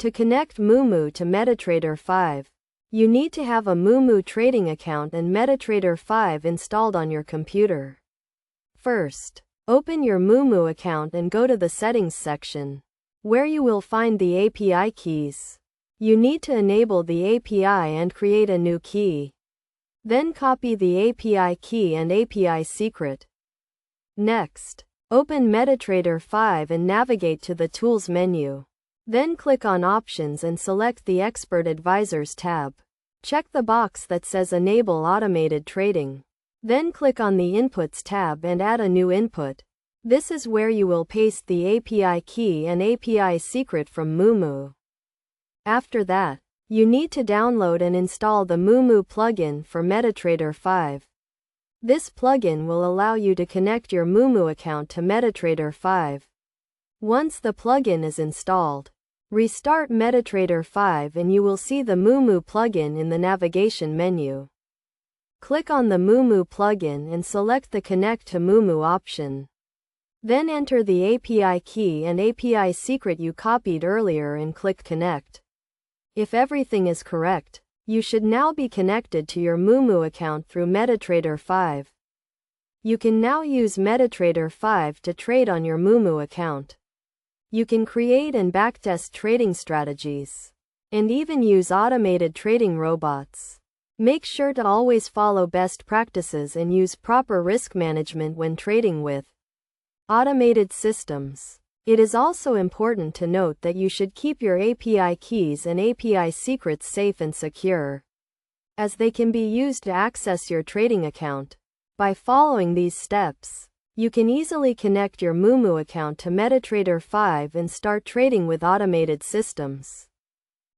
To connect Moomoo to Metatrader 5, you need to have a Moomoo trading account and Metatrader 5 installed on your computer. First, open your Moomoo account and go to the Settings section, where you will find the API keys. You need to enable the API and create a new key. Then copy the API key and API secret. Next, open Metatrader 5 and navigate to the Tools menu. Then click on Options and select the Expert Advisors tab. Check the box that says Enable Automated Trading. Then click on the Inputs tab and add a new input. This is where you will paste the API key and API secret from Moomoo. After that, you need to download and install the Moomoo plugin for Metatrader 5. This plugin will allow you to connect your Moomoo account to Metatrader 5. Once the plugin is installed, restart Metatrader 5 and you will see the Moomoo plugin in the navigation menu. Click on the Moomoo plugin and select the Connect to Moomoo option. Then enter the API key and API secret you copied earlier and click Connect. If everything is correct, you should now be connected to your Moomoo account through Metatrader 5. You can now use Metatrader 5 to trade on your Moomoo account. You can create and backtest trading strategies, and even use automated trading robots. Make sure to always follow best practices and use proper risk management when trading with automated systems. It is also important to note that you should keep your API keys and API secrets safe and secure, as they can be used to access your trading account. By following these steps, you can easily connect your Moomoo account to Metatrader 5 and start trading with automated systems.